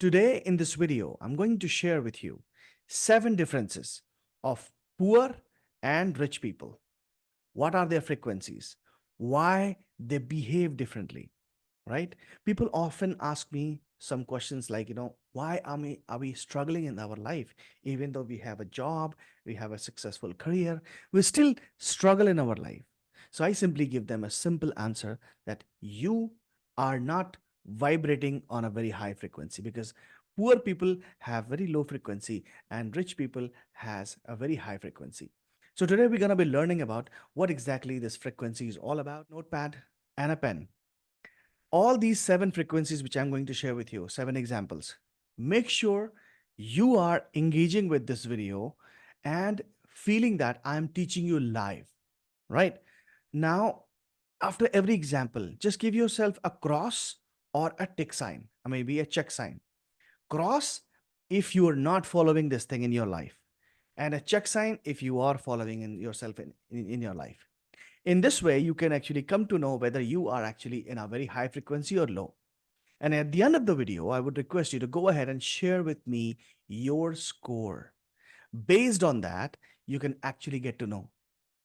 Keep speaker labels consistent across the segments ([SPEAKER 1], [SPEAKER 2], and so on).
[SPEAKER 1] Today in this video, I'm going to share with you 7 differences of poor and rich people. What are their frequencies? Why they behave differently, right? People often ask me some questions like, why are we struggling in our life? Even though we have a job, we have a successful career, we still struggle in our life. So I simply give them a simple answer that you are not vibrating on a very high frequency, because poor people have very low frequency and rich people has a very high frequency. So today we're going to be learning about what exactly this frequency is all about. Notepad and a pen. All these 7 frequencies which I'm going to share with you, 7 examples. Make sure you are engaging with this video and feeling that I'm teaching you live, right? Now, after every example, just give yourself a cross or a tick sign, or maybe a check sign. Cross if you are not following this thing in your life, and a check sign if you are following in yourself in your life. In this way, you can actually come to know whether you are actually in a very high frequency or low. And at the end of the video, I would request you to go ahead and share with me your score. Based on that, you can actually get to know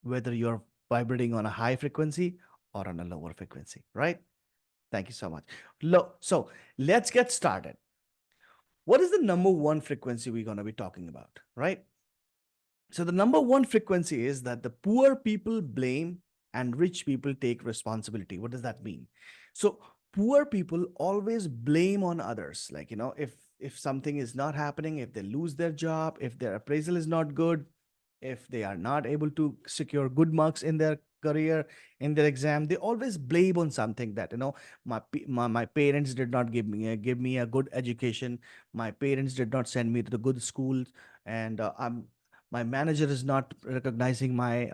[SPEAKER 1] whether you're vibrating on a high frequency or on a lower frequency, right? Thank you so much. So let's get started. What is the number one frequency we're going to be talking about, right? So the number one frequency is that the poor people blame and rich people take responsibility. What does that mean? So poor people always blame on others. Like, if something is not happening, if they lose their job, if their appraisal is not good, if they are not able to secure good marks in their career, in their exam, they always blame on something that, my parents did not give me a good education. My parents did not send me to the good schools, and my manager is not recognizing my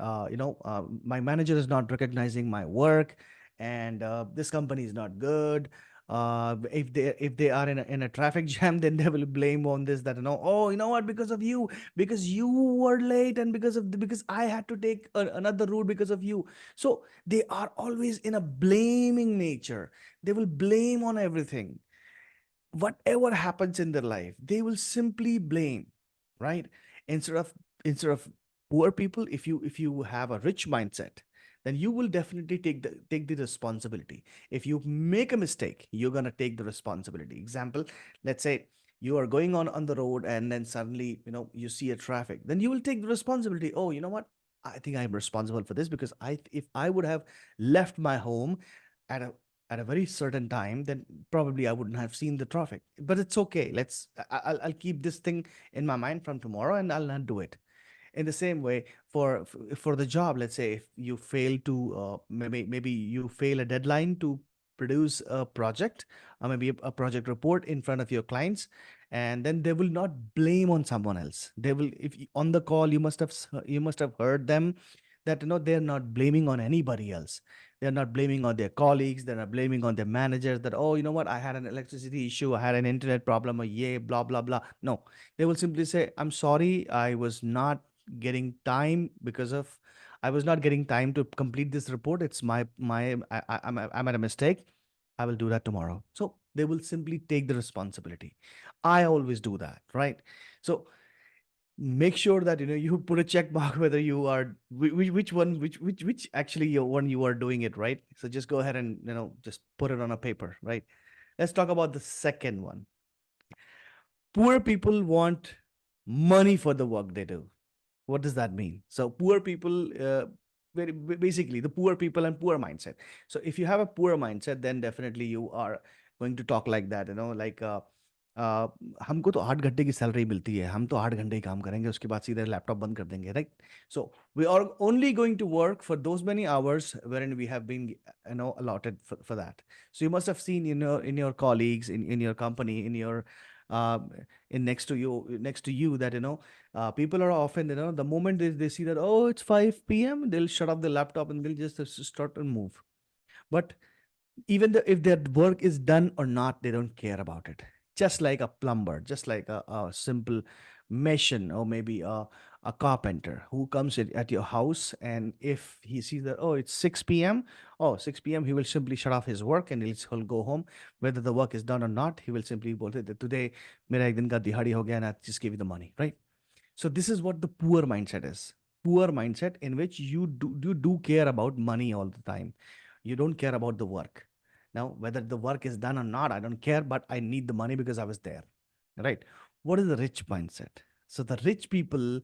[SPEAKER 1] manager is not recognizing my work, and this company is not good. If they are in a traffic jam, then they will blame on this, that, oh, you know what, because you were late, and because I had to take another route because of you. So they are always in a blaming nature. They will blame on everything. Whatever happens in their life, they will simply blame, right? Instead of instead of poor people, if you have a rich mindset, then you will definitely take the responsibility. If you make a mistake, you're going to take the responsibility. Example, let's say you are going on the road, and then suddenly, you see a traffic, then you will take the responsibility. Oh, you know what, I think I'm responsible for this, because if I would have left my home at a very certain time, then probably I wouldn't have seen the traffic. But it's okay. I'll keep this thing in my mind from tomorrow, and I'll not do it. In the same way, for the job, let's say if you fail to maybe you fail a deadline to produce a project, or maybe a project report in front of your clients, and then they will not blame on someone else. They will, if on the call, you must have heard them that, they're not blaming on anybody else. They're not blaming on their colleagues. They're not blaming on their managers, that, oh, you know what, I had an electricity issue, I had an internet problem, or yeah, blah blah blah. No, they will simply say, I'm sorry, getting time because of I was not getting time to complete this report. It's I'm at a mistake. I will do that tomorrow. So they will simply take the responsibility. I always do that, right? So make sure that, you put a check mark whether you are which one, which actually your one you are doing it right. So just go ahead and, just put it on a paper, right? Let's talk about the second one. Poor people want money for the work they do. What does that mean? So poor people, basically the poor people and poor mindset. So if you have a poor mindset, then definitely you are going to talk like that, like, uh, हमको तो 8 घंटे की salary मिलती है, हम तो 8 घंटे ही काम करेंगे, उसके बाद सीधे लैपटॉप बंद कर देंगे, right? So we are only going to work for those many hours wherein we have been, allotted for that. So you must have seen, in your colleagues, in your company, uh, in next to you, that, people are often, the moment they see that, oh, it's 5 p.m., they'll shut off the laptop and they'll just start and move. But even if their work is done or not, they don't care about it. Just like a plumber, just like a simple mason, or maybe a carpenter who comes at your house, and if he sees that, oh, it's 6 p.m., oh, 6 p.m., he will simply shut off his work and he'll go home. Whether the work is done or not, he will simply बोलते that today मेरा एक दिन का दिहाड़ी हो गया and I just give you the money, right? So this is what the poor mindset is. Poor mindset in which you do care about money all the time. You don't care about the work. Now, whether the work is done or not, I don't care, but I need the money because I was there. Right? What is the rich mindset? So the rich people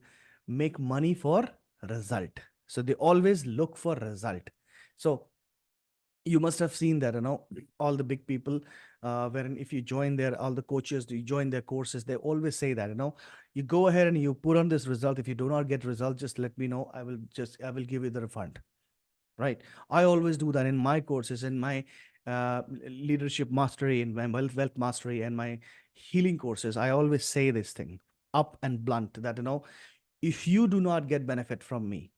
[SPEAKER 1] make money for result. So they always look for result. So you must have seen that, all the big people, wherein if you join their all the coaches, you join their courses, they always say that, you go ahead and you put on this result. If you do not get result, just let me know. I will give you the refund. Right? I always do that in my courses, in my leadership mastery, in my wealth mastery, and my healing courses. I always say this thing up and blunt that, if you do not get benefit from me,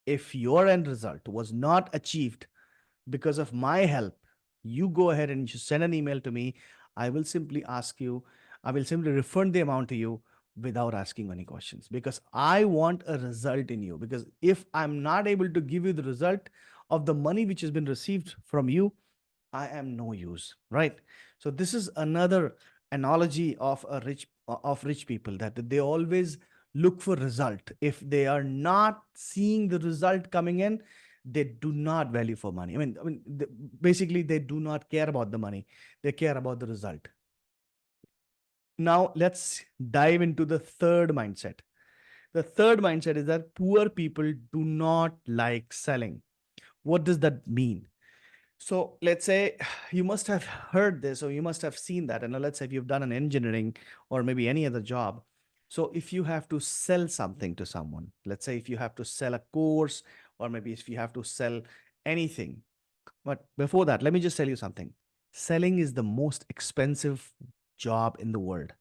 [SPEAKER 1] if your end result was not achieved because of my help, you go ahead and just send an email to me. I will simply ask you, I will simply refund the amount to you without asking any questions, because I want a result in you. Because if I'm not able to give you the result of the money which has been received from you, I am no use, right? So this is another analogy of rich people, that they always look for result. If they are not seeing the result coming in, they do not value for money. Basically, they do not care about the money. They care about the result. Now, let's dive into the third mindset. The third mindset is that poor people do not like selling. What does that mean? So let's say you must have heard this, or you must have seen that. And let's say if you've done an engineering or maybe any other job. So if you have to sell something to someone, let's say if you have to sell a course, or maybe if you have to sell anything. But before that, let me just tell you something. Selling is the most expensive job in the world.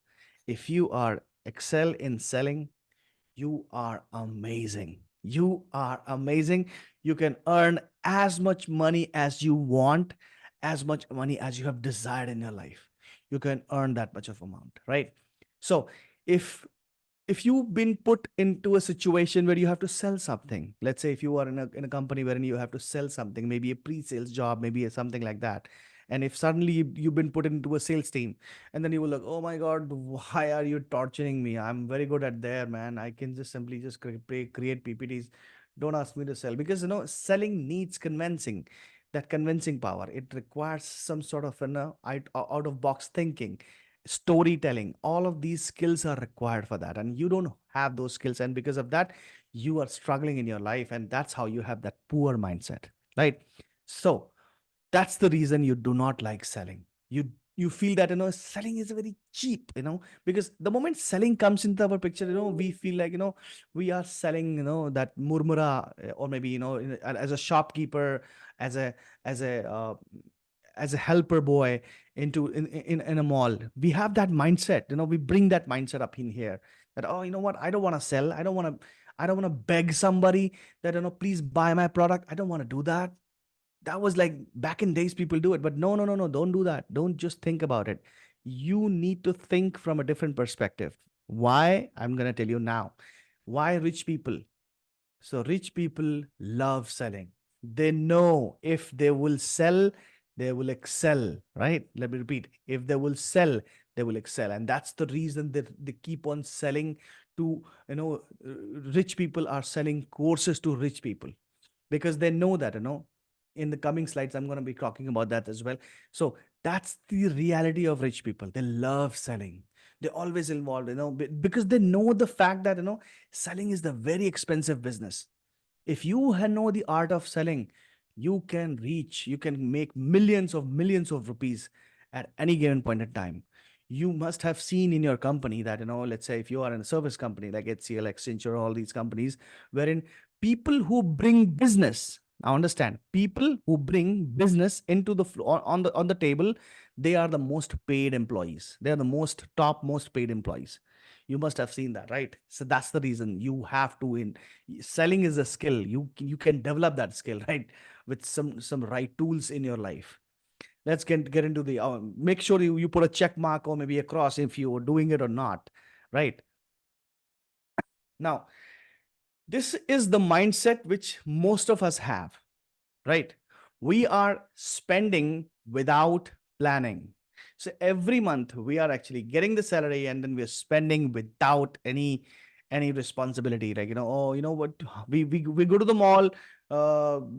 [SPEAKER 1] If you are excel in selling, you are amazing. You are amazing. You can earn as much money as you want, as much money as you have desired in your life. You can earn that much of amount, right? So if if you've been put into a situation where you have to sell something, let's say if you are in a company wherein you have to sell something, maybe a pre-sales job, maybe something like that, and if suddenly you've been put into a sales team, and then you will like, oh my god, why are you torturing me? I'm very good at there, man. I can just simply just create ppts. Don't ask me to sell, because selling needs convincing. That convincing power, it requires some sort of out of box thinking, storytelling. All of these skills are required for that, and you don't have those skills, and because of that, you are struggling in your life, and that's how you have that poor mindset, right? So that's the reason you do not like selling. You feel that selling is very cheap, because the moment selling comes into our picture, we feel like we are selling that murmura, or maybe as a shopkeeper, as a as a uh, as a helper boy in a mall. We have that mindset, we bring that mindset up in here, that, oh, you know what, I don't want to sell. I don't want to beg somebody that, please buy my product. I don't want to do that. That was like back in days people do it, but no, no, no, no, don't do that. Don't just think about it. You need to think from a different perspective. Why? I'm going to tell you now. Why rich people? So rich people love selling. They know if they will sell, they will excel, right? Let me repeat. If they will sell, they will excel. And that's the reason that they keep on selling to, rich people are selling courses to rich people, because they know that, in the coming slides, I'm going to be talking about that as well. So that's the reality of rich people. They love selling. They're always involved, because they know the fact that, selling is the very expensive business. If you know the art of selling, you can make millions of rupees at any given point in time. You must have seen in your company that, let's say if you are in a service company like HCL, Accenture, all these companies, wherein people who bring business, now understand, people who bring business into the floor on the table, they are the most paid employees. They are the most paid employees. You must have seen that, right? So that's the reason you have to in selling is a skill. You can develop that skill, right, with some right tools in your life. Let's get into the make sure you put a check mark or maybe a cross if you're doing it or not, right? Now, this is the mindset which most of us have, right? We are spending without planning. So every month we are actually getting the salary and then we're spending without any responsibility. Like, oh, you know what? We go to the mall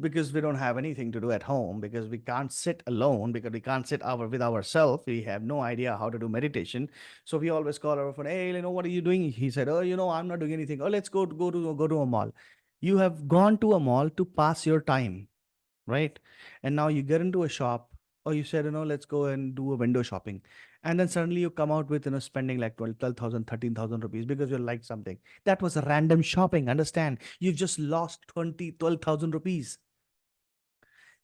[SPEAKER 1] because we don't have anything to do at home, because we can't sit alone, because we can't sit with ourselves. We have no idea how to do meditation. So we always call our friend, hey, what are you doing? He said, oh, I'm not doing anything. Oh, let's go to a mall. You have gone to a mall to pass your time, right? And now you get into a shop, or you said, let's go and do a window shopping. And then suddenly you come out with, spending like 12,000, 13,000 rupees because you like something. That was a random shopping. Understand? You've just lost 12,000 rupees.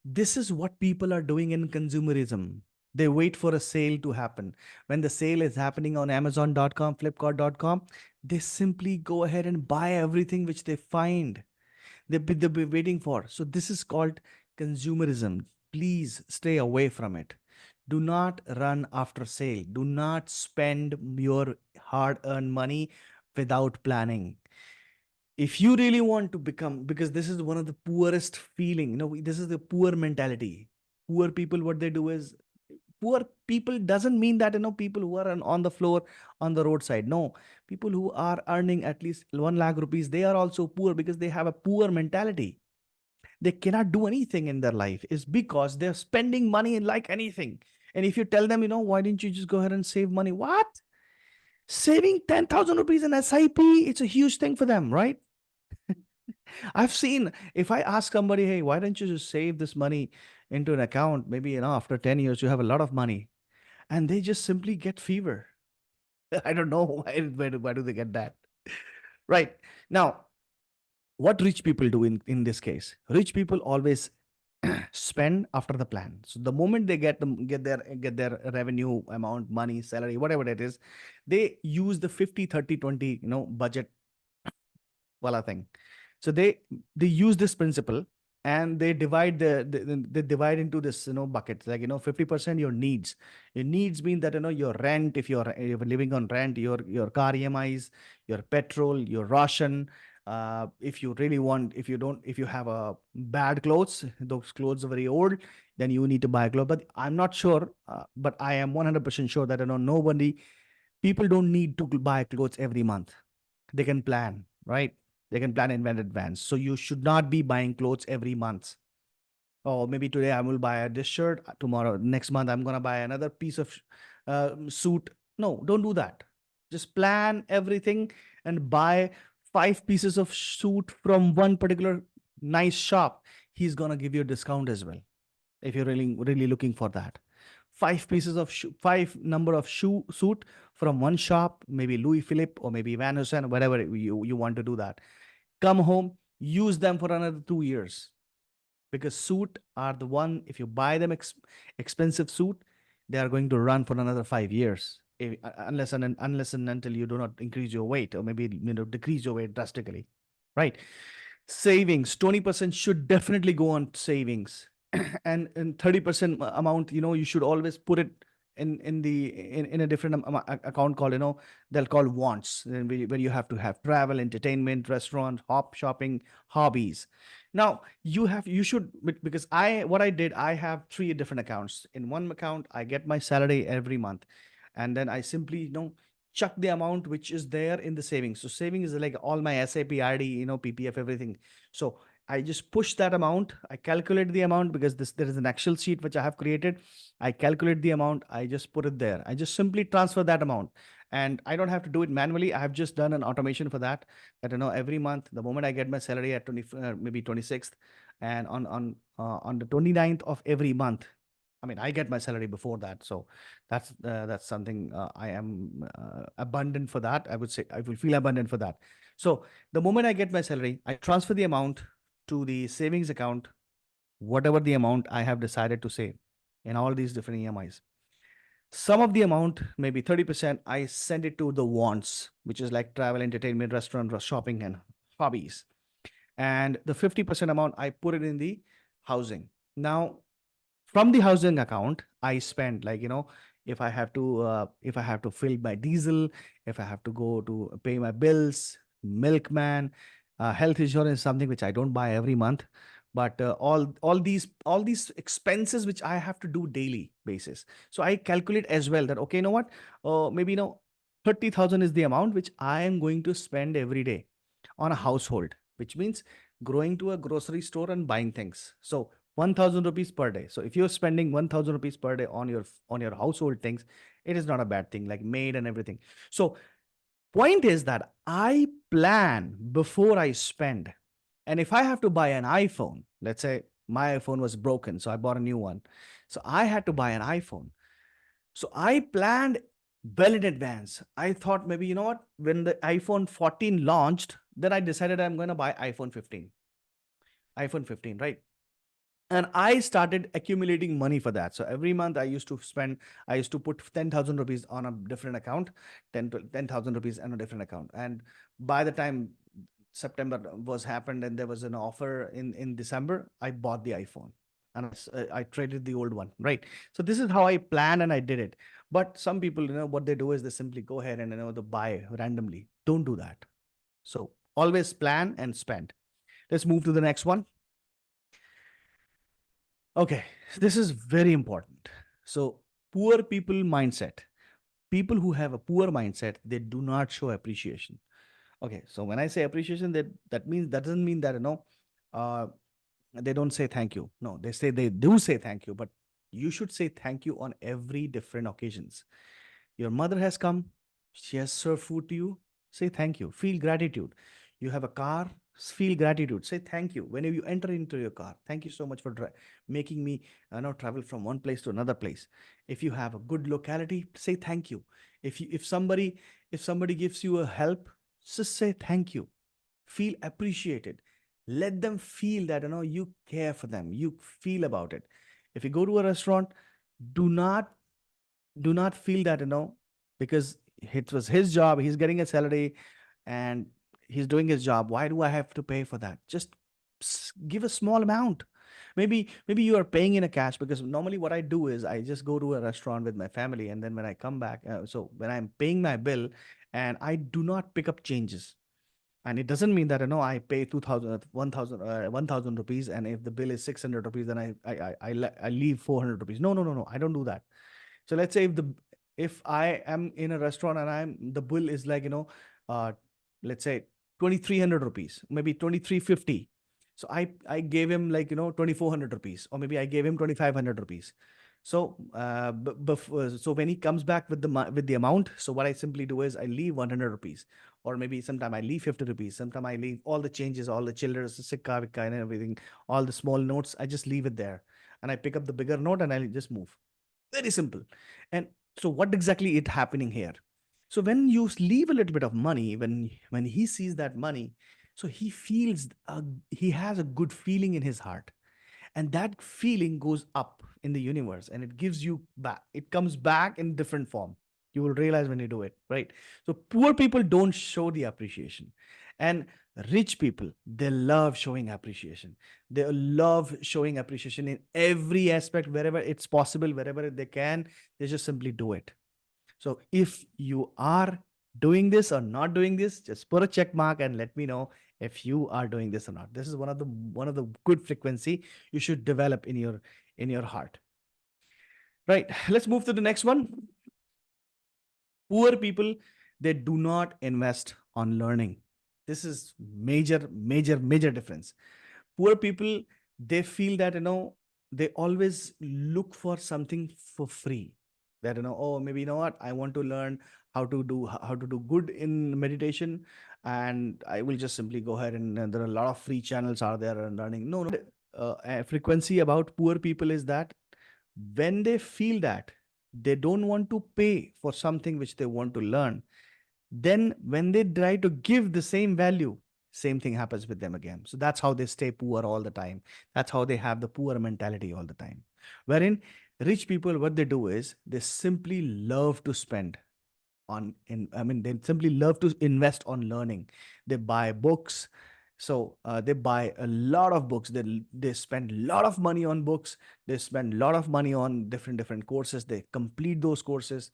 [SPEAKER 1] This is what people are doing in consumerism. They wait for a sale to happen. When the sale is happening on Amazon.com, Flipkart.com, they simply go ahead and buy everything which they find they'll be waiting for. So this is called consumerism. Please stay away from it. Do not run after sale. Do not spend your hard-earned money without planning. If you really want to become, because this is one of the poorest feeling, this is the poor mentality. Poor people, what they do is, poor people doesn't mean that, people who are on the floor on the roadside. No, people who are earning at least 1 lakh rupees, they are also poor because they have a poor mentality. They cannot do anything in their life is because they're spending money in like anything. And if you tell them, why didn't you just go ahead and save money? What? Saving 10,000 rupees in SIP, it's a huge thing for them, right? I've seen, if I ask somebody, hey, why don't you just save this money into an account? Maybe, after 10 years, you have a lot of money. And they just simply get fever. I don't know why do they get that? Right. Now, what rich people do in this case? Rich people always spend after the plan. So the moment they get their revenue amount, money, salary, whatever it is, they use the 50, 30, 20, budget wala thing. So they use this principle, and they divide they divide into this, buckets, like, 50% your needs mean that, your rent, if you're living on rent, your car EMIs, your petrol, your ration. If you really want, if you have a bad clothes, those clothes are very old, then you need to buy clothes. But I'm not sure, but I am 100% sure that, nobody, people don't need to buy clothes every month. They can plan, right? They can plan in advance. So you should not be buying clothes every month. Oh, maybe today I will buy this shirt. Tomorrow, next month, I'm gonna buy another piece of suit. No, don't do that. Just plan everything and buy 5 pieces of suit from one particular nice shop. He's gonna give you a discount as well if you're really looking for that. 5 pieces of five number of shoe suit from one shop, maybe Louis Philippe or maybe Van Heusen, whatever you want to do that. Come home, use them for another 2 years, because suit are the one, if you buy them expensive suit, they are going to run for another 5 years, unless and until you do not increase your weight, or maybe decrease your weight drastically, right? Savings, 20% should definitely go on savings. And 30% amount, you should always put it in a different account called, they'll call wants, where you have to have travel, entertainment, restaurant, hop shopping, hobbies. Now you should, because what I did, I have 3 different accounts. In one account, I get my salary every month, and then I simply, chuck the amount which is there in the savings. So savings is like all my SAP ID, PPF, everything. So I just push that amount. I calculate the amount, because there is an Excel sheet which I have created. I calculate the amount. I just put it there. I just simply transfer that amount, and I don't have to do it manually. I have just done an automation for that. That, every month, the moment I get my salary at maybe 26th, and on the 29th of every month, I mean, I get my salary before that. So that's something, I am abundant for that. I would say I will feel abundant for that. So the moment I get my salary, I transfer the amount to the savings account, whatever the amount I have decided to save in all these different EMIs. Some of the amount, maybe 30%, I send it to the wants, which is like travel, entertainment, restaurant, shopping, and hobbies. And the 50% amount, I put it in the housing. Now, from the housing account, I spend, like, if I have to fill my diesel, if I have to go to pay my bills, milkman, health insurance is something which I don't buy every month, but all these expenses which I have to do daily basis. So I calculate as well that, okay, you know what, maybe 30,000 is the amount which I am going to spend every day on a household, which means going to a grocery store and buying things. So 1,000 rupees per day. So if you're spending 1,000 rupees per day on your household things, it is not a bad thing, like maid and everything. So point is that I plan before I spend. And if I have to buy an iPhone, let's say my iPhone was broken, so I bought a new one. So I had to buy an iPhone. So I planned well in advance. I thought maybe, you know what, when the iPhone 14 launched, then I decided I'm going to buy iPhone 15. iPhone 15, right? And I started accumulating money for that. So every month I used to put 10,000 rupees on a different account, 10,000 rupees on a different account. And by the time September was happened and there was an offer in December, I bought the iPhone and I traded the old one, right? So this is how I planned and I did it. But some people, what they do is they simply go ahead and, they buy randomly. Don't do that. So always plan and spend. Let's move to the next one. Okay, this is very important. So, poor people mindset. People who have a poor mindset, they do not show appreciation. Okay, so when I say appreciation, that doesn't mean that uh, they don't say thank you. No, they do say thank you, but you should say thank you on every different occasions. Your mother has come, she has served food to you. Say thank you. Feel gratitude. You have a car, feel gratitude. Say thank you. Whenever you enter into your car, thank you so much for making me travel from one place to another place. If you have a good locality, say thank you. If somebody gives you a help, just say thank you. Feel appreciated. Let them feel that you care for them. You feel about it. If you go to a restaurant, do not feel that because it was his job, he's getting a salary, and he's doing his job, why do I have to pay for that? Just give a small amount. Maybe you are paying in a cash, because normally what I do is I just go to a restaurant with my family, and then when I come back, so when I'm paying my bill, and I do not pick up changes. And it doesn't mean that I pay 2,000, 1,000, 1,000 rupees, and if the bill is 600 rupees, then I leave 400 rupees. No, no, no, no, I don't do that. So let's say if I am in a restaurant and the bill is like, uh, let's say 2,300 rupees, maybe 2,350. So I gave him like, 2,400 rupees, or maybe I gave him 2,500 rupees. So so when he comes back with the amount, so what I simply do is I leave 100 rupees, or maybe sometime I leave 50 rupees, sometime I leave all the changes, all the chillers, sikka, vikka, and everything, all the small notes, I just leave it there, and I pick up the bigger note and I just move. Very simple. And so what exactly is happening here? So when you leave a little bit of money, when he sees that money, so he feels he has a good feeling in his heart, and that feeling goes up in the universe, and it gives you back. It comes back in different form. You will realize when you do it, right? So poor people don't show the appreciation, and rich people, they love showing appreciation. They love showing appreciation in every aspect, wherever it's possible, wherever they can. They just simply do it. So if you are doing this or not doing this, just put a check mark and let me know if you are doing this or not. This is one of the good frequency you should develop in your heart. Right. Let's move to the next one. Poor people, they do not invest on learning. This is major, major, major difference. Poor people, they feel that they always look for something for free. That oh, maybe what, I want to learn how to do good in meditation, and I will just simply go ahead, and there are a lot of free channels out there and learning. No, no. A frequency about poor people is that when they feel that they don't want to pay for something which they want to learn, then when they try to give the same value, same thing happens with them again. So that's how they stay poor all the time. That's how they have the poor mentality all the time. Wherein rich people, what they do is they simply love to spend they simply love to invest on learning. They buy books. So they buy a lot of books. They spend a lot of money on books. They spend a lot of money on different courses. They complete those courses.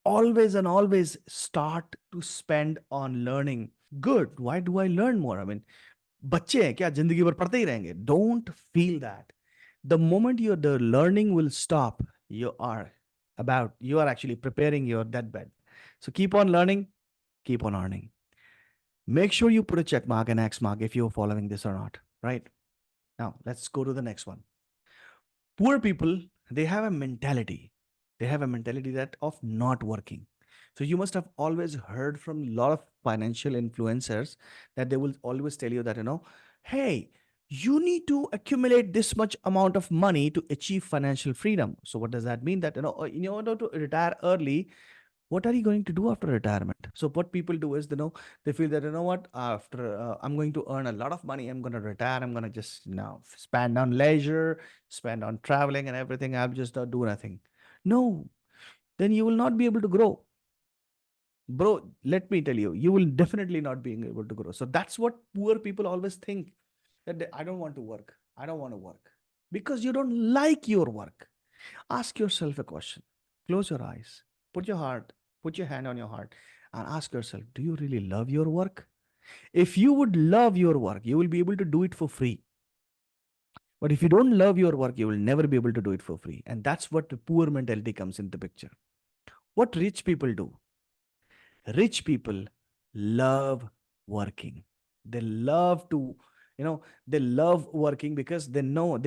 [SPEAKER 1] Always and always start to spend on learning. Good. Why do I learn more? I mean, बच्चे हैं क्या, जिंदगी भर पढ़ते ही रहेंगे? Don't feel that. The moment the learning will stop, you are actually preparing your deathbed. So keep on learning, keep on earning. Make sure you put a check mark and X mark if you're following this or not. Right? Now let's go to the next one. Poor people, they have a mentality. They have a mentality that of not working. So you must have always heard from a lot of financial influencers that they will always tell you that, hey, you need to accumulate this much amount of money to achieve financial freedom. So what does that mean? That, in order to retire early, what are you going to do after retirement? So what people do is, they feel that, what, after I'm going to earn a lot of money, I'm going to retire, I'm going to just spend on leisure, spend on traveling and everything, I'll just not do nothing. No, then you will not be able to grow, bro. Let me tell you, you will definitely not be able to grow. So that's what poor people always think, that I don't want to work, I don't want to work, because you don't like your work. Ask yourself a question. Close your eyes. Put your hand on your heart and ask yourself, do you really love your work? If you would love your work, you will be able to do it for free. But if you don't love your work, you will never be able to do it for free. And that's what the poor mentality comes into picture. What rich people do? Rich people love working. They love to, they love working because they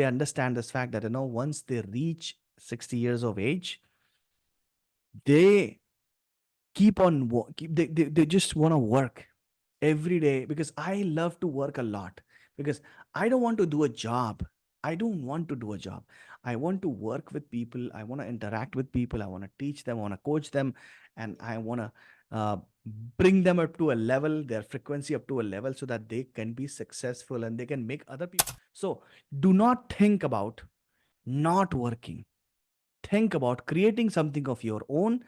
[SPEAKER 1] understand this fact that, once they reach 60 years of age, they they just want to work every day, because I love to work a lot, because I don't want to do a job. I don't want to do a job. I want to work with people. I want to interact with people. I want to teach them. I want to coach them. And I want to bring them up to a level, their frequency up to a level, so that they can be successful and they can make other people. So do not think about not working. Think about creating something of your own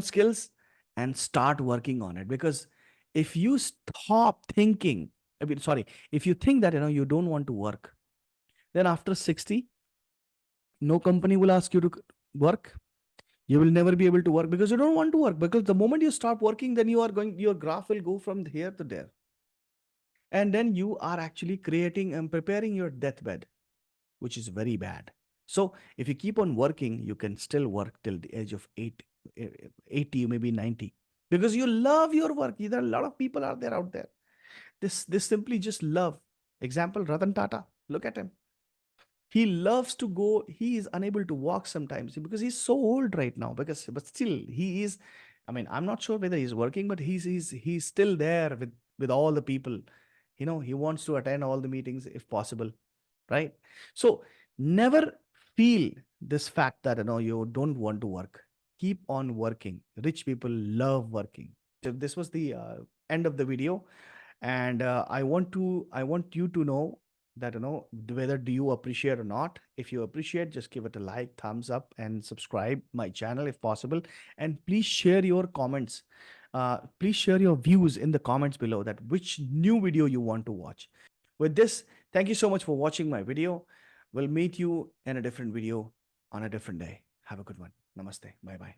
[SPEAKER 1] skills, and start working on it. Because if you stop thinking, I mean, sorry, if you think that, you don't want to work, then after 60, no company will ask you to work. You will never be able to work because you don't want to work. Because the moment you stop working, then your graph will go from here to there. And then you are actually creating and preparing your deathbed, which is very bad. So if you keep on working, you can still work till the age of 80, maybe 90, because you love your work. There are a lot of people out there. This simply just love. Example, Ratan Tata. Look at him. He loves to go. He is unable to walk sometimes because he's so old right now. But still, he is. I mean, I'm not sure whether he's working, but he's still there with all the people. He wants to attend all the meetings if possible, right? So never feel this fact that you don't want to work. Keep on working. Rich people love working. So this was the end of the video, and I want you to know that, whether do you appreciate or not. If you appreciate, just give it a like, thumbs up, and subscribe my channel if possible. And please share your comments. Please share your views in the comments below, that which new video you want to watch. With this, thank you so much for watching my video. We'll meet you in a different video on a different day. Have a good one. Namaste. Bye bye.